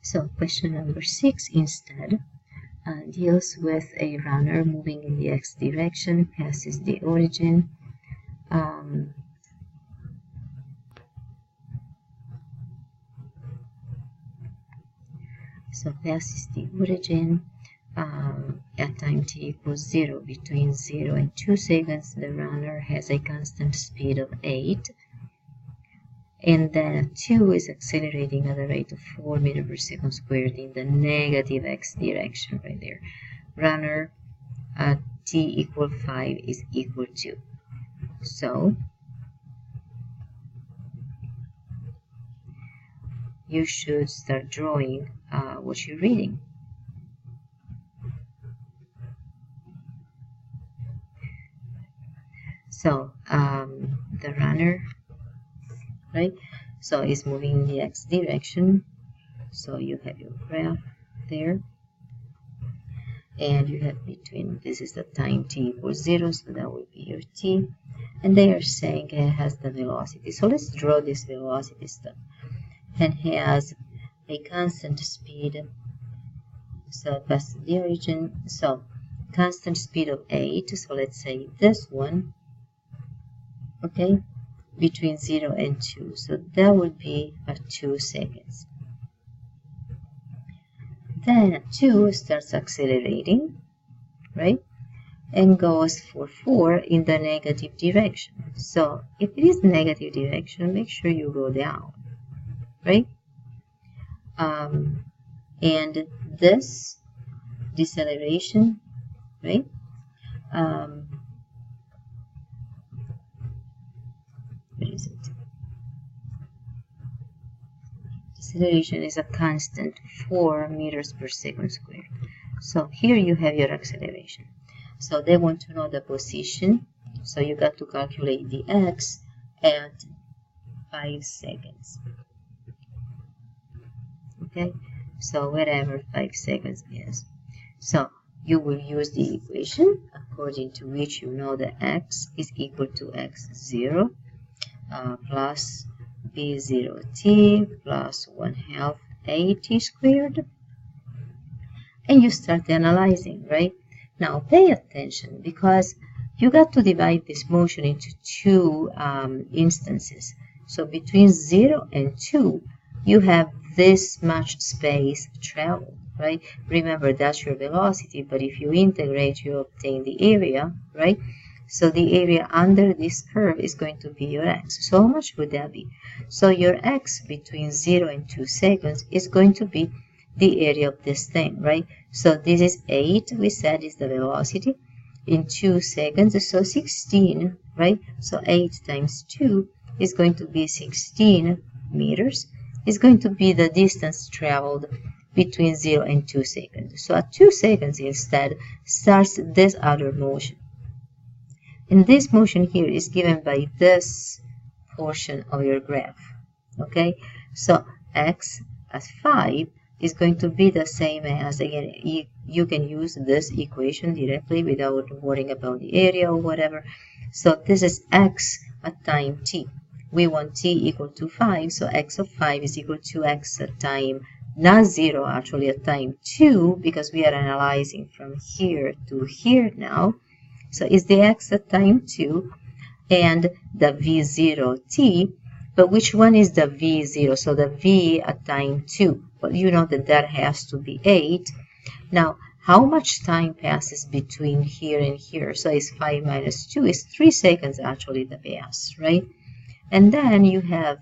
So question number 6 instead deals with a runner moving in the x direction, passes the origin, so passes the origin at time t equals 0. Between 0 and 2 seconds, the runner has a constant speed of 8. And then at 2 is accelerating at a rate of 4 meters per second squared in the negative x direction right there. Runner at t equal 5 is equal to. So you should start drawing what you're reading. So the runner, right? So it's moving in the x direction. So you have your graph there. And you have between, this is the time t equals 0, so that will be your t. And they are saying it has the velocity. So let's draw this velocity stuff. And has a constant speed. So that's the origin. So constant speed of 8. So let's say this one. Okay, between 0 and 2. So that would be at 2 seconds. Then at 2 starts accelerating, right? And goes for 4 in the negative direction. So if it is negative direction, make sure you go down, right? And this deceleration, right? What is it? Acceleration is a constant 4 meters per second squared. So here you have your acceleration. So they want to know the position. So you got to calculate the x at 5 seconds. Okay, so whatever 5 seconds is. So you will use the equation according to which you know that x is equal to x0 plus b0t plus 1/2 at squared. And you start analyzing, right? Now pay attention, because you got to divide this motion into two instances. So between 0 and 2, you have this much space traveled, right? Remember, that's your velocity, but if you integrate, you obtain the area, right? So the area under this curve is going to be your x. So how much would that be? So your x between 0 and 2 seconds is going to be the area of this thing, right? So this is 8, we said, is the velocity in 2 seconds, so 16, right? So 8 times 2 is going to be 16 meters. Is going to be the distance traveled between 0 and 2 seconds. So at 2 seconds instead starts this other motion. And this motion here is given by this portion of your graph. Okay, so x at 5 is going to be the same as, again, you can use this equation directly without worrying about the area or whatever. So this is x at time t. We want t equal to 5, so x of 5 is equal to x at time, not 0, actually at time 2, because we are analyzing from here to here now. So it's the x at time 2 and the v0t, but which one is the v0? So the v at time 2, well, you know that has to be 8. Now, how much time passes between here and here? So it's 5 minus 2 is 3 seconds actually the pass, right? And then you have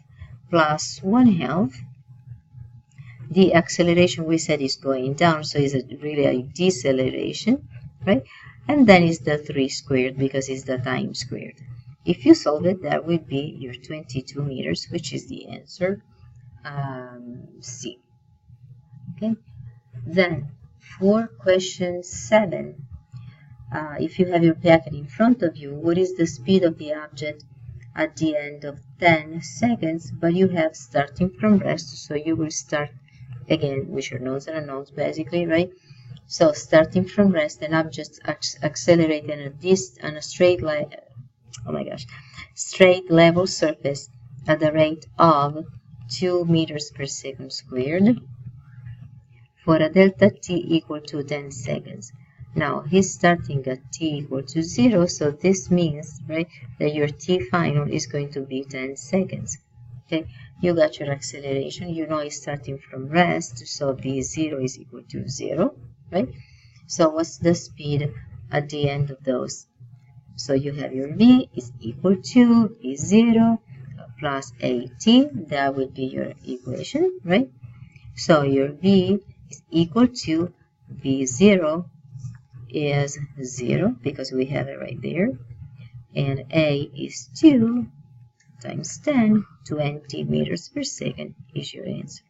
plus 1/2. The acceleration we said is going down, so it's really a deceleration, right? And then is the 3 squared because it's the time squared. If you solve it, that would be your 22 meters, which is the answer C. Okay. Then for question 7, if you have your packet in front of you, what is the speed of the object at the end of 10 seconds? But you have starting from rest, so you will start again with your nodes and unknowns basically, right? So starting from rest, an object accelerate on a straight line, oh my gosh, straight level surface at the rate of 2 meters per second squared. for a delta t equal to 10 seconds. Now he's starting at t equal to 0, so this means, right, that your t final is going to be 10 seconds. Okay, you got your acceleration, you know it's starting from rest, so v0 is equal to 0, right? So what's the speed at the end of those? So you have your v is equal to v0 plus at, that would be your equation, right? So your v is equal to v0 is 0 because we have it right there, and a is 2 times 10, 20 meters per second is your answer.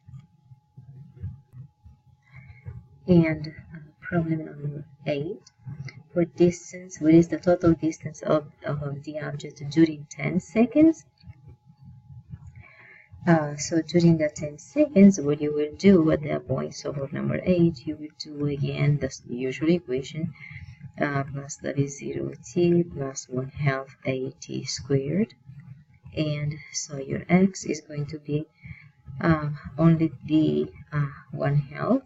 And problem number 8, for distance, what is the total distance of the object during 10 seconds? So during the 10 seconds, what you will do at that point, so for number 8, you will do again the usual equation, plus that is 0t plus 1/2 at squared. And so your x is going to be only the 1/2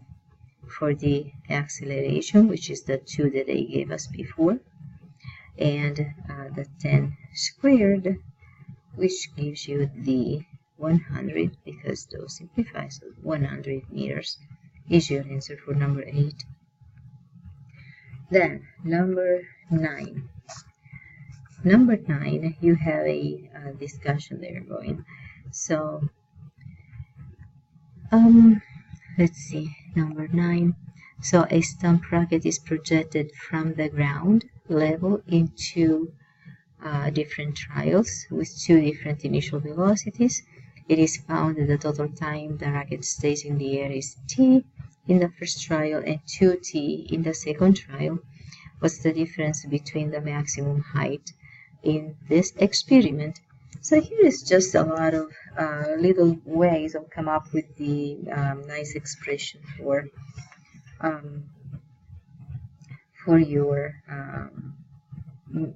for the acceleration, which is the 2 that they gave us before, and the 10 squared, which gives you the 100, because those simplify, so 100 meters is your answer for number 8. Then number 9. Number 9, you have a discussion there going. So let's see, number 9. So a stump rocket is projected from the ground level into different trials with 2 different initial velocities. It is found that the total time the rocket stays in the air is t in the first trial and 2t in the second trial. What's the difference between the maximum height in this experiment? So here is just a lot of little ways of come up with the nice expression for your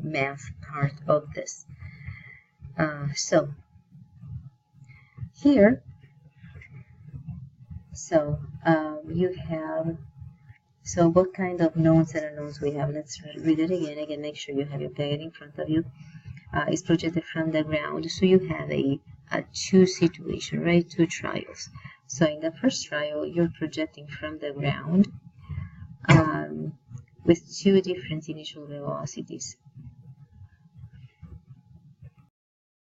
math part of this. So here, so you have, so what kind of knowns and unknowns we have? Let's read it again. Again, make sure you have your packet in front of you. It's projected from the ground, so you have a 2 situation, right? 2 trials. So in the first trial, you're projecting from the ground with 2 different initial velocities.